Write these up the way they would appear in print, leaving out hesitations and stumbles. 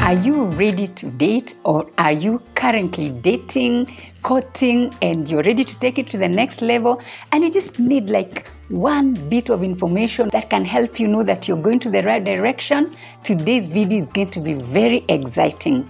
Are you ready to date, or are you currently dating, courting, and you're ready to take it to the next level, and you just need like one bit of information that can help you know that you're going to the right direction? Today's video is going to be very exciting.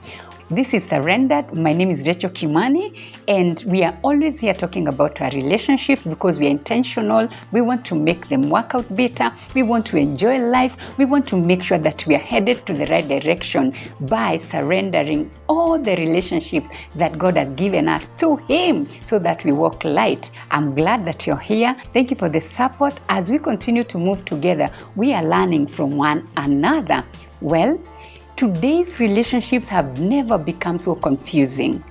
This is Surrendered. My name is Rachel Kimani, and we are always here talking about our relationship because we are intentional. We want to make them work out better. We want to enjoy life. We want to make sure that we are headed to the right direction by surrendering all the relationships that God has given us to Him so that we walk light. I'm glad that you're here. Thank you for the support. As we continue to move together, we are learning from one another. Well, today's relationships have never become so confusing.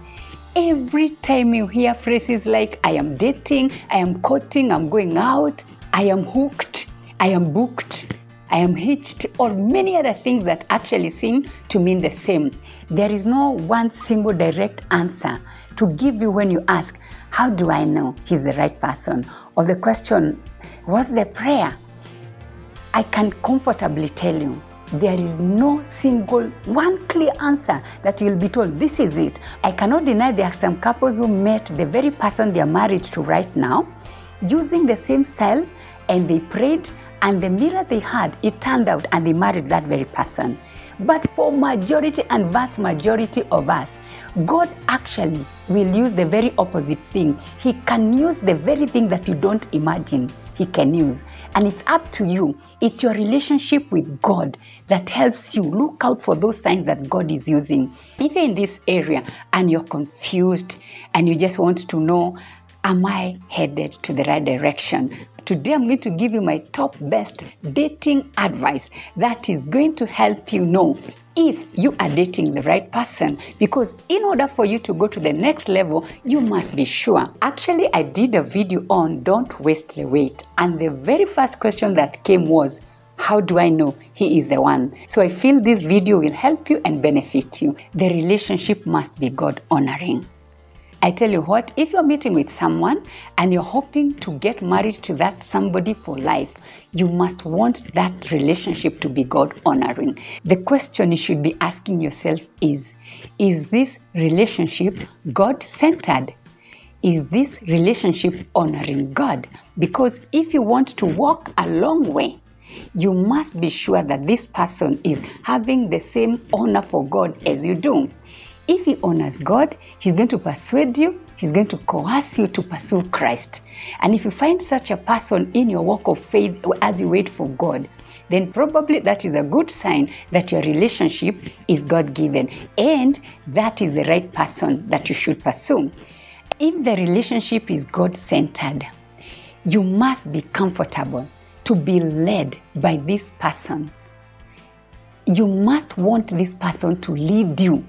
Every time you hear phrases like, I am dating, I am courting, I'm going out, I am hooked, I am booked, I am hitched, or many other things that actually seem to mean the same. There is no one single direct answer to give you when you ask, how do I know he's the right person? Or the question, what's the prayer? I can comfortably tell you, there is no single one clear answer that you'll be told, this is it. I cannot deny there are some couples who met the very person they are married to right now, using the same style, and they prayed, and the mirror they had, it turned out, and they married that very person. But for majority and vast majority of us, God actually will use the very opposite thing. He can use the very thing that you don't imagine He can use. And it's up to you. It's your relationship with God that helps you look out for those signs that God is using. If you're in this area and you're confused and you just want to know, am I headed to the right direction? Today I'm going to give you my top best dating advice that is going to help you know if you are dating the right person, because in order for you to go to the next level, you must be sure. Actually, I did a video on don't waste the wait, and the very first question that came was, how do I know he is the one? So I feel this video will help you and benefit you. The relationship must be God honoring. I tell you what, if you're meeting with someone and you're hoping to get married to that somebody for life, you must want that relationship to be God honoring. The question you should be asking yourself is this relationship God centered? Is this relationship honoring God? Because if you want to walk a long way, you must be sure that this person is having the same honor for God as you do. If he honors God, he's going to persuade you, he's going to coerce you to pursue Christ. And if you find such a person in your walk of faith as you wait for God, then probably that is a good sign that your relationship is God-given and that is the right person that you should pursue. If the relationship is God-centered, you must be comfortable to be led by this person. You must want this person to lead you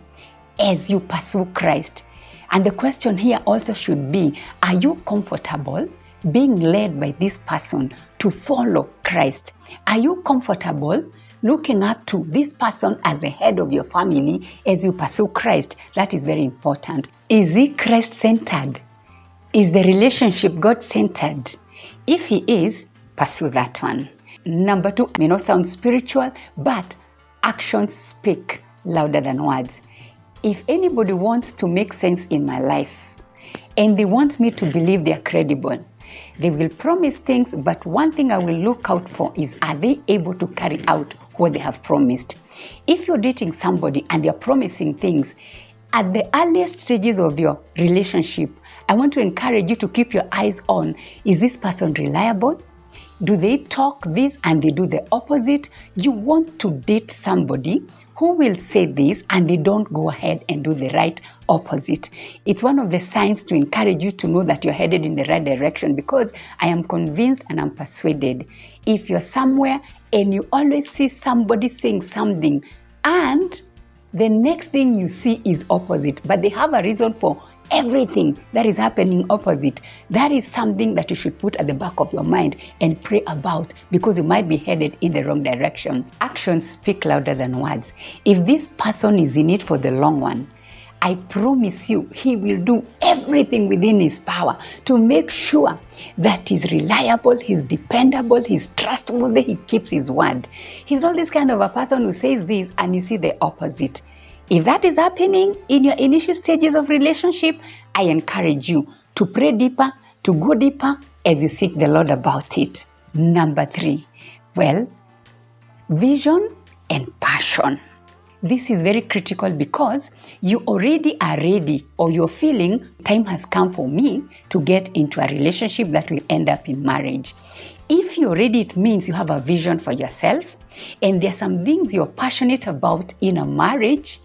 as you pursue Christ. And the question here also should be, are you comfortable being led by this person to follow Christ? Are you comfortable looking up to this person as the head of your family as you pursue Christ? That is very important. Is he Christ-centered? Is the relationship God-centered? If he is, pursue that one. Number 2, may not sound spiritual, but actions speak louder than words. If anybody wants to make sense in my life and they want me to believe they are credible, they will promise things, but one thing I will look out for is, are they able to carry out what they have promised? If you're dating somebody and they're promising things, at the earliest stages of your relationship, I want to encourage you to keep your eyes on, is this person reliable? Do they talk this and they do the opposite? You want to date somebody who will say this and they don't go ahead and do the right opposite. It's one of the signs to encourage you to know that you're headed in the right direction, because I am convinced and I'm persuaded, if you're somewhere and you always see somebody saying something and the next thing you see is opposite, but they have a reason for everything that is happening opposite, that is something that you should put at the back of your mind and pray about, because you might be headed in the wrong direction. Actions speak louder than words. If this person is in it for the long one, I promise you, he will do everything within his power to make sure that he's reliable, he's dependable, he's trustworthy, he keeps his word. He's not this kind of a person who says this and you see the opposite. If that is happening in your initial stages of relationship, I encourage you to pray deeper, to go deeper as you seek the Lord about it. Number 3, vision and passion. This is very critical because you already are ready, or you're feeling time has come for me to get into a relationship that will end up in marriage. If you're ready, it means you have a vision for yourself, and there are some things you're passionate about in a marriage,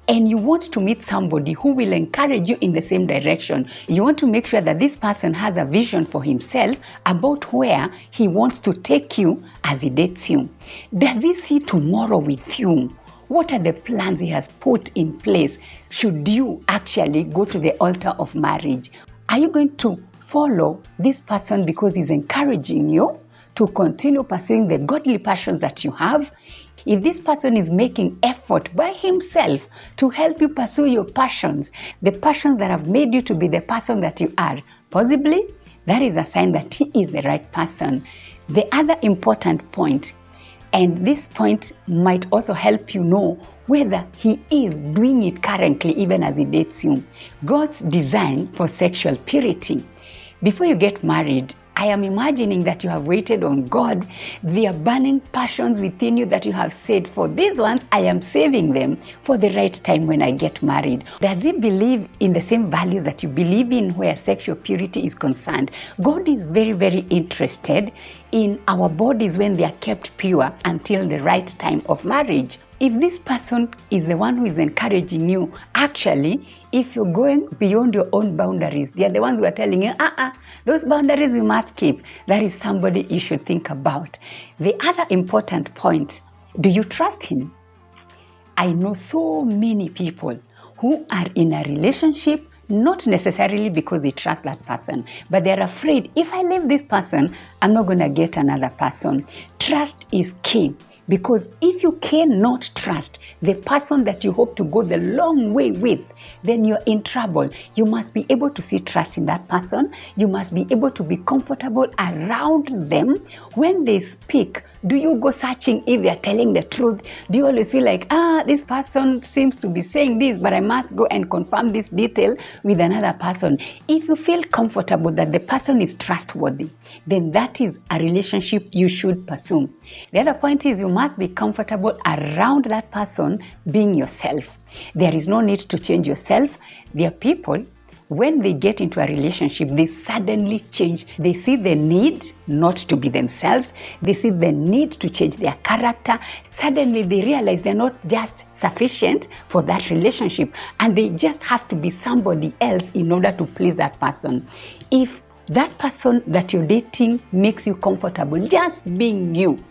and you want to meet somebody who will encourage you in the same direction. You want to make sure that this person has a vision for himself about where he wants to take you as he dates you. Does he see tomorrow with you? What are the plans he has put in place should you actually go to the altar of marriage? Are you going to follow this person because he's encouraging you to continue pursuing the godly passions that you have? If this person is making effort by himself to help you pursue your passions, the passions that have made you to be the person that you are, possibly that is a sign that he is the right person. The other important point, and this point might also help you know whether he is doing it currently even as he dates you. God's design for sexual purity. Before you get married, I am imagining that you have waited on God. There are burning passions within you that you have said, for these ones, I am saving them for the right time when I get married. Does he believe in the same values that you believe in where sexual purity is concerned? God is very, very interested in our bodies when they are kept pure until the right time of marriage. If this person is the one who is encouraging you, actually, if you're going beyond your own boundaries, they are the ones who are telling you, those boundaries we must keep. That is somebody you should think about. The other important point, do you trust him? I know so many people who are in a relationship, not necessarily because they trust that person, but they're afraid, if I leave this person, I'm not going to get another person. Trust is key. Because if you cannot trust the person that you hope to go the long way with, then you're in trouble. You must be able to see trust in that person. You must be able to be comfortable around them. When they speak, do you go searching if they're telling the truth? Do you always feel like, this person seems to be saying this, but I must go and confirm this detail with another person? If you feel comfortable that the person is trustworthy, then that is a relationship you should pursue. The other point is you must be comfortable around that person being yourself. There is no need to change yourself. There are people, when they get into a relationship, they suddenly change. They see the need not to be themselves. They see the need to change their character. Suddenly they realize they're not just sufficient for that relationship, and they just have to be somebody else in order to please that person. If that person that you're dating makes you comfortable just being you,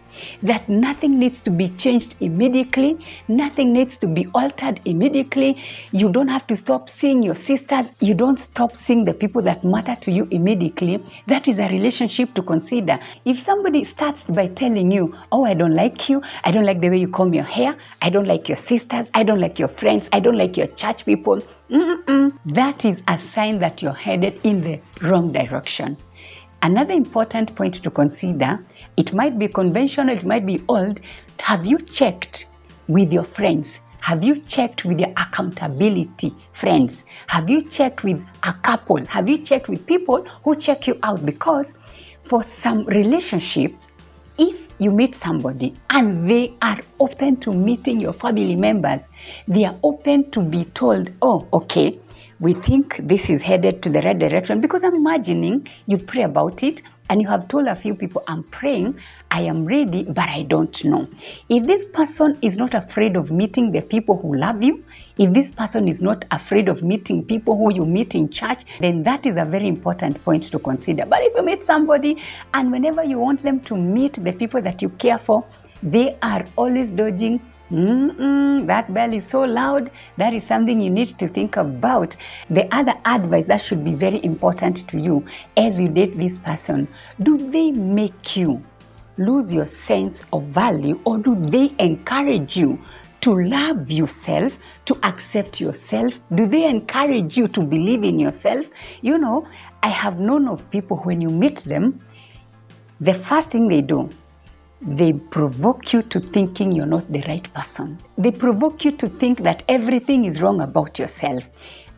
that nothing needs to be changed immediately, nothing needs to be altered immediately. You don't have to stop seeing your sisters. You don't stop seeing the people that matter to you immediately. That is a relationship to consider. If somebody starts by telling you, I don't like you, I don't like the way you comb your hair, I don't like your sisters, I don't like your friends, I don't like your church people, that is a sign that you're headed in the wrong direction. Another important point to consider, it might be conventional, it might be old. Have you checked with your friends? Have you checked with your accountability friends? Have you checked with a couple? Have you checked with people who check you out? Because for some relationships, if you meet somebody and they are open to meeting your family members, they are open to be told, okay, we think this is headed to the right direction, because I'm imagining you pray about it and you have told a few people, I'm praying, I am ready, but I don't know. If this person is not afraid of meeting the people who love you, if this person is not afraid of meeting people who you meet in church, then that is a very important point to consider. But if you meet somebody and whenever you want them to meet the people that you care for, they are always dodging, that bell is so loud, that is something you need to think about. The other advice that should be very important to you as you date this person, do they make you lose your sense of value, or do they encourage you to love yourself, to accept yourself? Do they encourage you to believe in yourself? I have known of people, when you meet them, the first thing they do They provoke you to thinking you're not the right person. They provoke you to think that everything is wrong about yourself.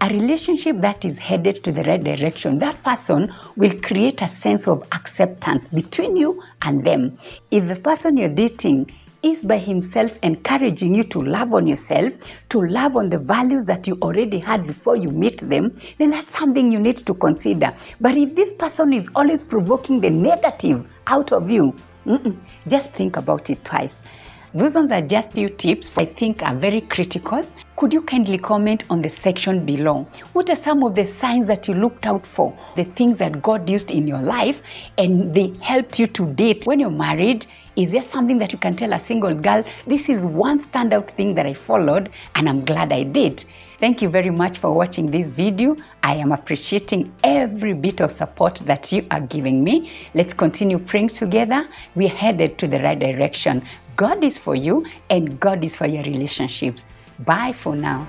A relationship that is headed to the right direction, that person will create a sense of acceptance between you and them. If the person you're dating is by himself encouraging you to love on yourself, to love on the values that you already had before you meet them, then that's something you need to consider. But if this person is always provoking the negative out of you, just think about it twice. Those ones are just few tips I think are very critical. Could you kindly comment on the section below? What are some of the signs that you looked out for? The things that God used in your life and they helped you to date. When you're married, is there something that you can tell a single girl, this is one standout thing that I followed and I'm glad I did? Thank you very much for watching this video. I am appreciating every bit of support that you are giving me. Let's continue praying together. We're headed to the right direction. God is for you and God is for your relationships. Bye for now.